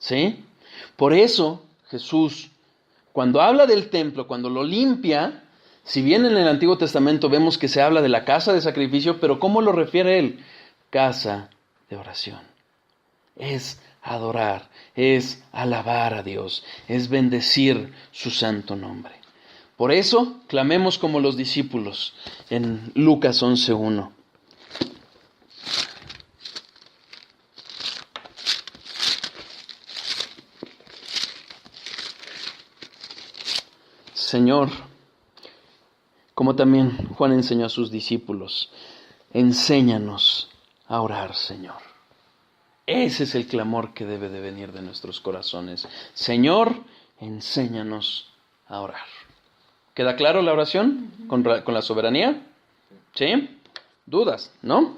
¿Sí? Por eso Jesús, cuando habla del templo, cuando lo limpia, si bien en el Antiguo Testamento vemos que se habla de la casa de sacrificio, pero ¿cómo lo refiere él? Casa de oración. Es adorar, es alabar a Dios, es bendecir su santo nombre. Por eso, clamemos como los discípulos en Lucas 11:1. Señor, como también Juan enseñó a sus discípulos, enséñanos a orar, Señor. Ese es el clamor que debe de venir de nuestros corazones. Señor, enséñanos a orar. ¿Queda claro la oración con la soberanía? ¿Sí? ¿Dudas? ¿No?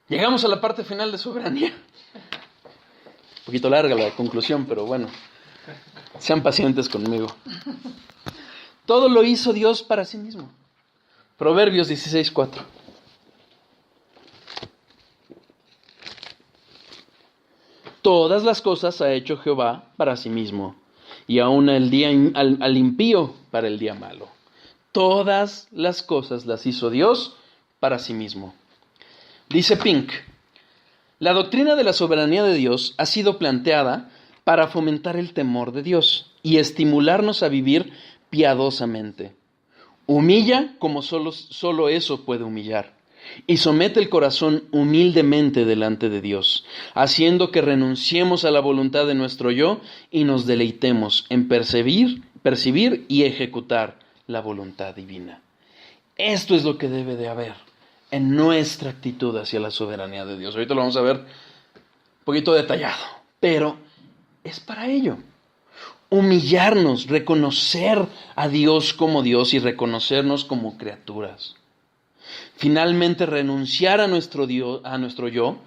Un Llegamos a la parte final de soberanía. Un poquito larga la conclusión, pero bueno, sean pacientes conmigo. Todo lo hizo Dios para sí mismo. Proverbios 16:4. Todas las cosas ha hecho Jehová para sí mismo, y aun al impío para el día malo. Todas las cosas las hizo Dios para sí mismo. Dice Pink, la doctrina de la soberanía de Dios ha sido planteada para fomentar el temor de Dios y estimularnos a vivir piadosamente. Humilla como solo eso puede humillar, y somete el corazón humildemente delante de Dios, haciendo que renunciemos a la voluntad de nuestro yo y nos deleitemos en percibir y ejecutar la voluntad divina. Esto es lo que debe de haber en nuestra actitud hacia la soberanía de Dios. Ahorita lo vamos a ver un poquito detallado, pero es para ello. Humillarnos, reconocer a Dios como Dios y reconocernos como criaturas. Finalmente renunciar a nuestro yo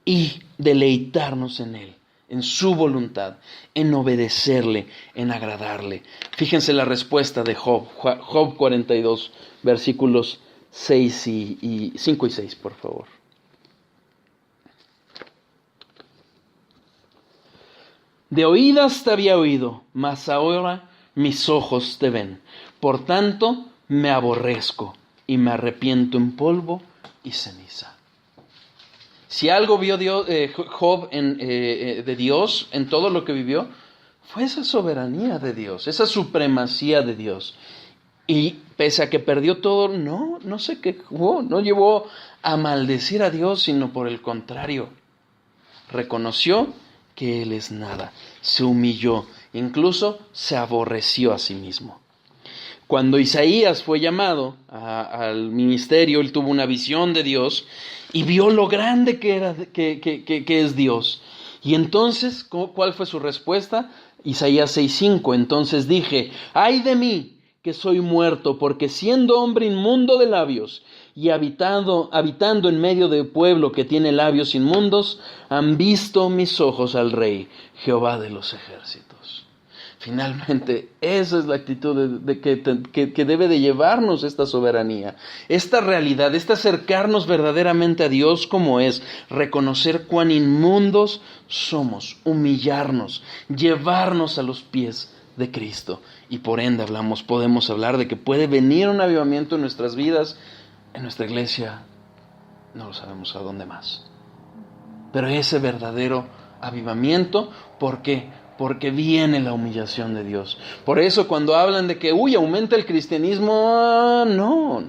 y deleitarnos en Él, en su voluntad, en obedecerle, en agradarle. Fíjense la respuesta de Job 42, versículos 5 y 6, por favor. De oídas te había oído, mas ahora mis ojos te ven. Por tanto, me aborrezco y me arrepiento en polvo y ceniza. Si algo vio Job de Dios en todo lo que vivió, fue esa soberanía de Dios, esa supremacía de Dios. Y pese a que perdió todo, no se quejó, no llevó a maldecir a Dios, sino por el contrario, reconoció que Él es nada, se humilló, incluso se aborreció a sí mismo. Cuando Isaías fue llamado al ministerio, él tuvo una visión de Dios y vio lo grande que es Dios. Y entonces, ¿cuál fue su respuesta? Isaías 6:5, entonces dije, ¡ay de mí, que soy muerto, porque siendo hombre inmundo de labios y habitando en medio de pueblo que tiene labios inmundos, han visto mis ojos al Rey, Jehová de los ejércitos. Finalmente, esa es la actitud que debe de llevarnos esta soberanía, esta realidad, este acercarnos verdaderamente a Dios como es, reconocer cuán inmundos somos, humillarnos, llevarnos a los pies de Cristo. Y por ende podemos hablar de que puede venir un avivamiento en nuestras vidas, en nuestra iglesia, no lo sabemos a dónde más. Pero ese verdadero avivamiento, ¿por qué? Porque viene la humillación de Dios. Por eso cuando hablan de que, aumenta el cristianismo, no,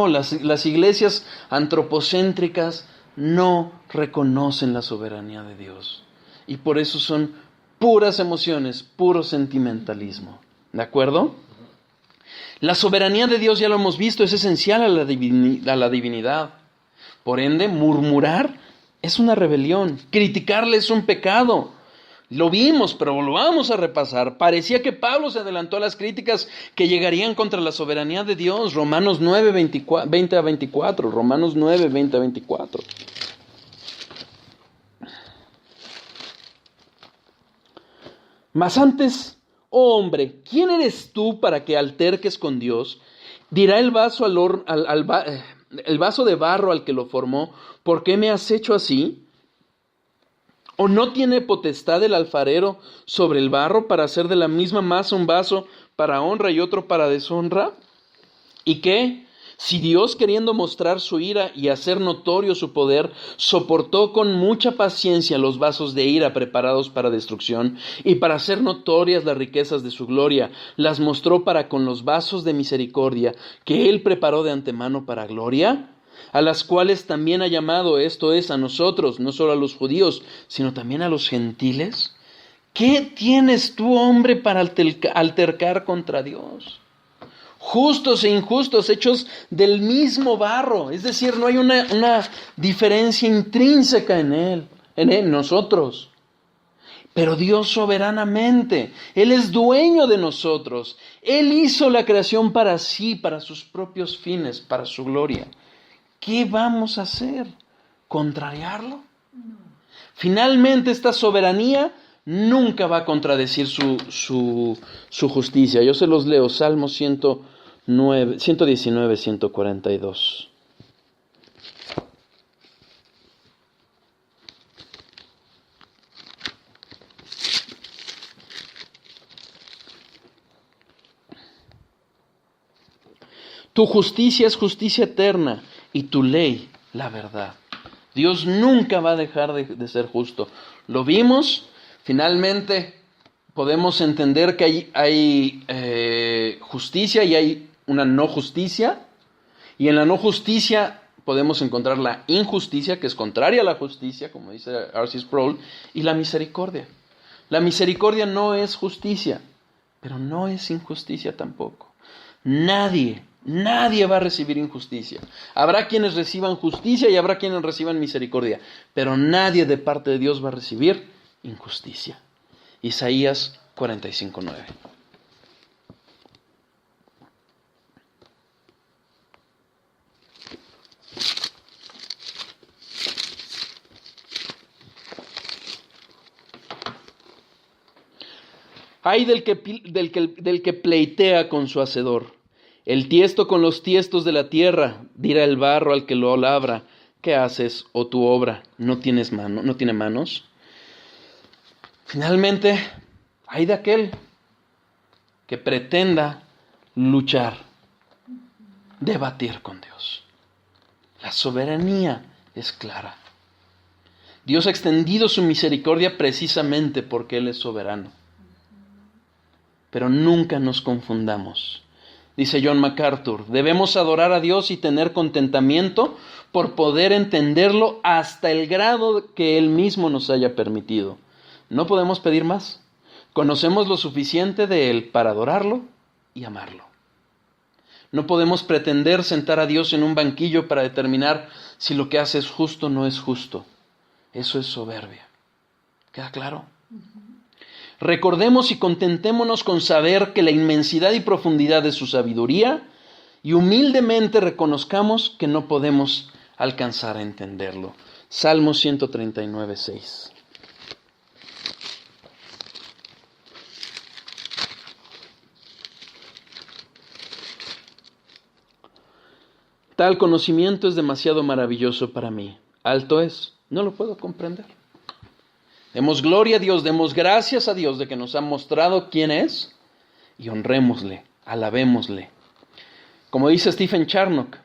las iglesias antropocéntricas no reconocen la soberanía de Dios. Y por eso son puras emociones, puro sentimentalismo. ¿De acuerdo? La soberanía de Dios, ya lo hemos visto, es esencial a la divinidad. Por ende, murmurar es una rebelión. Criticarle es un pecado. Lo vimos, pero lo vamos a repasar. Parecía que Pablo se adelantó a las críticas que llegarían contra la soberanía de Dios. Romanos 9, 20 a 24. Romanos 9, 20 a 24. Mas antes, oh hombre, ¿quién eres tú para que alterques con Dios? Dirá el vaso el vaso de barro al que lo formó, ¿por qué me has hecho así? ¿O no tiene potestad el alfarero sobre el barro para hacer de la misma masa un vaso para honra y otro para deshonra? ¿Y qué? Si Dios, queriendo mostrar su ira y hacer notorio su poder, soportó con mucha paciencia los vasos de ira preparados para destrucción, y para hacer notorias las riquezas de su gloria, las mostró para con los vasos de misericordia, que Él preparó de antemano para gloria, a las cuales también ha llamado, esto es, a nosotros, no solo a los judíos, sino también a los gentiles. ¿Qué tienes tú, hombre, para altercar contra Dios? Justos e injustos, hechos del mismo barro. Es decir, no hay una diferencia intrínseca en nosotros. Pero Dios soberanamente, Él es dueño de nosotros. Él hizo la creación para sí, para sus propios fines, para su gloria. ¿Qué vamos a hacer? ¿Contrariarlo? No. Finalmente, esta soberanía nunca va a contradecir su justicia. Yo se los leo, Salmo 119, 142. Tu justicia es justicia eterna y tu ley la verdad. Dios nunca va a dejar de ser justo. Lo vimos, finalmente podemos entender que hay justicia y hay una no justicia. Y en la no justicia podemos encontrar la injusticia, que es contraria a la justicia, como dice R.C. Sproul, y la misericordia. La misericordia no es justicia, pero no es injusticia tampoco. Nadie va a recibir injusticia. Habrá quienes reciban justicia y habrá quienes reciban misericordia, pero nadie de parte de Dios va a recibir injusticia. Isaías 45:9. Ay del que pleitea con su hacedor. El tiesto con los tiestos de la tierra, dirá el barro al que lo labra: ¿qué haces, oh tu obra? ¿No tiene manos? Finalmente, hay de aquel que pretenda luchar, debatir con Dios. La soberanía es clara. Dios ha extendido su misericordia precisamente porque Él es soberano. Pero nunca nos confundamos. Dice John MacArthur, debemos adorar a Dios y tener contentamiento por poder entenderlo hasta el grado que Él mismo nos haya permitido. No podemos pedir más. Conocemos lo suficiente de Él para adorarlo y amarlo. No podemos pretender sentar a Dios en un banquillo para determinar si lo que hace es justo o no es justo. Eso es soberbia. ¿Queda claro? Recordemos y contentémonos con saber que la inmensidad y profundidad de su sabiduría, y humildemente reconozcamos que no podemos alcanzar a entenderlo. Salmo 139, 6. Tal conocimiento es demasiado maravilloso para mí. Alto es, no lo puedo comprender. Demos gloria a Dios, demos gracias a Dios de que nos ha mostrado quién es y honrémosle, alabémosle. Como dice Stephen Charnock,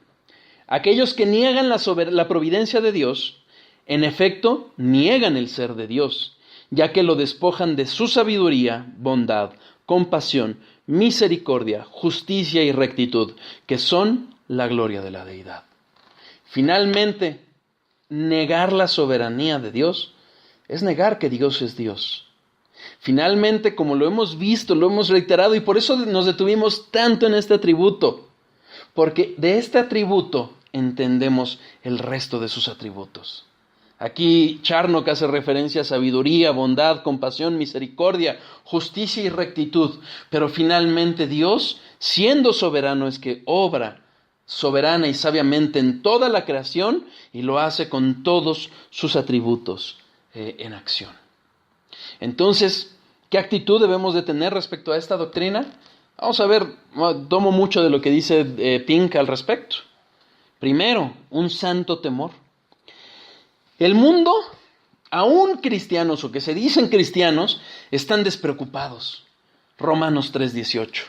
aquellos que niegan la providencia de Dios, en efecto, niegan el ser de Dios, ya que lo despojan de su sabiduría, bondad, compasión, misericordia, justicia y rectitud, que son la gloria de la deidad. Finalmente, negar la soberanía de Dios es negar que Dios es Dios. Finalmente, como lo hemos visto, lo hemos reiterado, y por eso nos detuvimos tanto en este atributo, porque de este atributo entendemos el resto de sus atributos. Aquí Charnock hace referencia a sabiduría, bondad, compasión, misericordia, justicia y rectitud, pero finalmente Dios, siendo soberano, es que obra soberana y sabiamente en toda la creación y lo hace con todos sus atributos en acción. Entonces, ¿qué actitud debemos de tener respecto a esta doctrina? Vamos a ver, tomo mucho de lo que dice Pink al respecto. Primero, un santo temor. El mundo Aún cristianos o que se dicen cristianos están despreocupados. Romanos 3:18.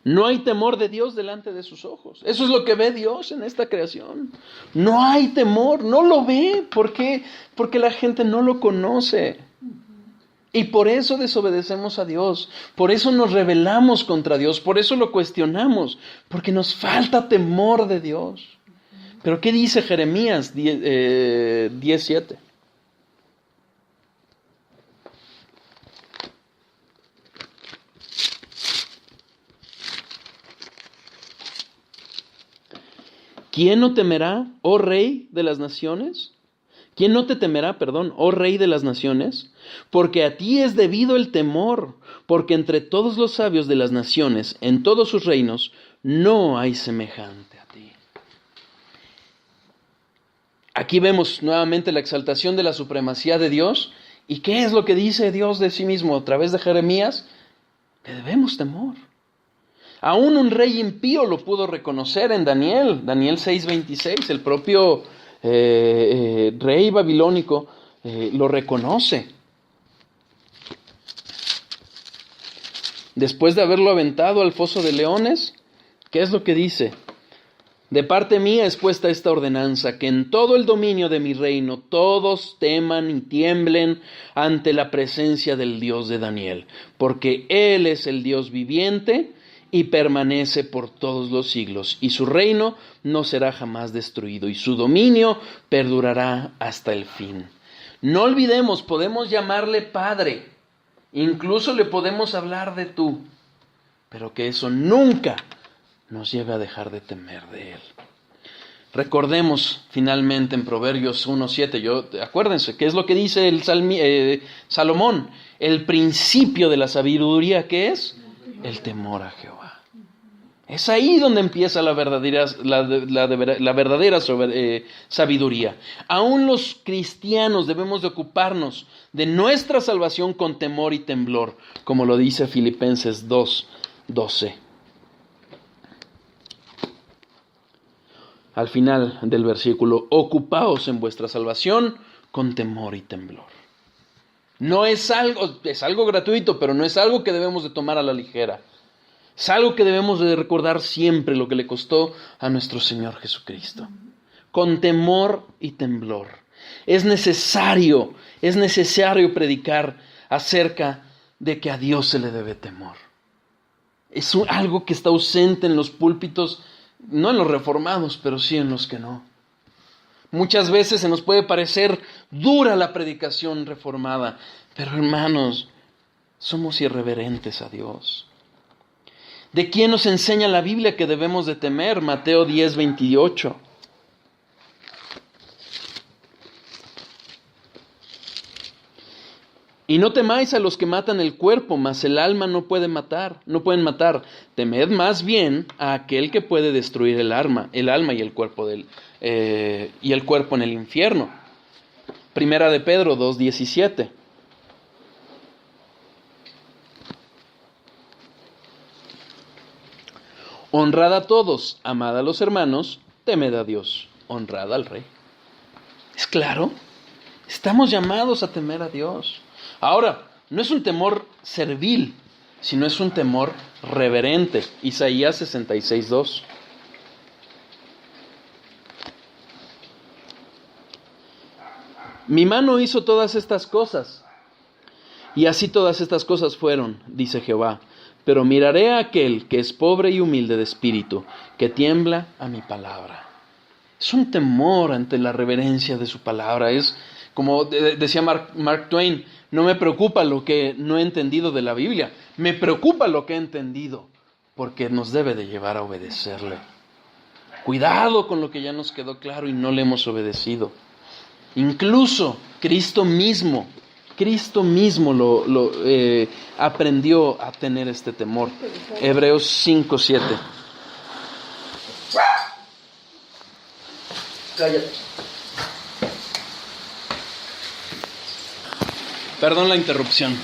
No hay temor de Dios delante de sus ojos. Eso es lo que ve Dios en esta creación. No hay temor, no lo ve. ¿Por qué? Porque la gente no lo conoce. Y por eso desobedecemos a Dios. Por eso nos rebelamos contra Dios. Por eso lo cuestionamos. Porque nos falta temor de Dios. Pero ¿qué dice Jeremías 10:7? ¿Quién no temerá, oh Rey de las naciones? ¿Quién no te temerá, oh Rey de las naciones? Porque a ti es debido el temor, porque entre todos los sabios de las naciones, en todos sus reinos, no hay semejante a ti. Aquí vemos nuevamente la exaltación de la supremacía de Dios. ¿Y qué es lo que dice Dios de sí mismo a través de Jeremías? Que debemos temor. Aún un rey impío lo pudo reconocer en Daniel 6:26, el propio rey babilónico lo reconoce. Después de haberlo aventado al foso de leones, ¿qué es lo que dice? De parte mía es puesta esta ordenanza, que en todo el dominio de mi reino todos teman y tiemblen ante la presencia del Dios de Daniel, porque Él es el Dios viviente y permanece por todos los siglos, y su reino no será jamás destruido, y su dominio perdurará hasta el fin. No olvidemos, podemos llamarle Padre, incluso le podemos hablar de tú, pero que eso nunca nos lleve a dejar de temer de Él. Recordemos finalmente en Proverbios 1:7, acuérdense, ¿qué es lo que dice el Salomón? El principio de la sabiduría, ¿qué es? El temor a Jehová. Es ahí donde empieza la verdadera sabiduría. Aún los cristianos debemos de ocuparnos de nuestra salvación con temor y temblor, como lo dice Filipenses 2:12. Al final del versículo, ocupaos en vuestra salvación con temor y temblor. No es algo gratuito, pero no es algo que debemos de tomar a la ligera. Es algo que debemos de recordar siempre, lo que le costó a nuestro Señor Jesucristo. Con temor y temblor. Es necesario predicar acerca de que a Dios se le debe temor. Es algo que está ausente en los púlpitos, no en los reformados, pero sí en los que no. Muchas veces se nos puede parecer dura la predicación reformada, pero hermanos, somos irreverentes a Dios. ¿De quién nos enseña la Biblia que debemos de temer? Mateo 10:28. Y no temáis a los que matan el cuerpo, mas el alma no pueden matar. Temed más bien a aquel que puede destruir el alma y el cuerpo en el infierno. Primera de Pedro 2:17. Honrad a todos, amad a los hermanos, temed a Dios, honrad al Rey. ¿Es claro? Estamos llamados a temer a Dios. Ahora, no es un temor servil, sino es un temor reverente. Isaías 66:2. Mi mano hizo todas estas cosas, y así todas estas cosas fueron, dice Jehová. Pero miraré a aquel que es pobre y humilde de espíritu, que tiembla a mi palabra. Es un temor ante la reverencia de su palabra. Es como decía Mark Twain, no me preocupa lo que no he entendido de la Biblia, me preocupa lo que he entendido, porque nos debe de llevar a obedecerle. Cuidado con lo que ya nos quedó claro y no le hemos obedecido. Incluso Cristo mismo lo aprendió a tener este temor. Hebreos 5:7. Cállate. Perdón la interrupción.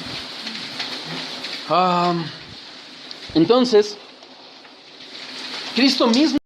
Entonces, Cristo mismo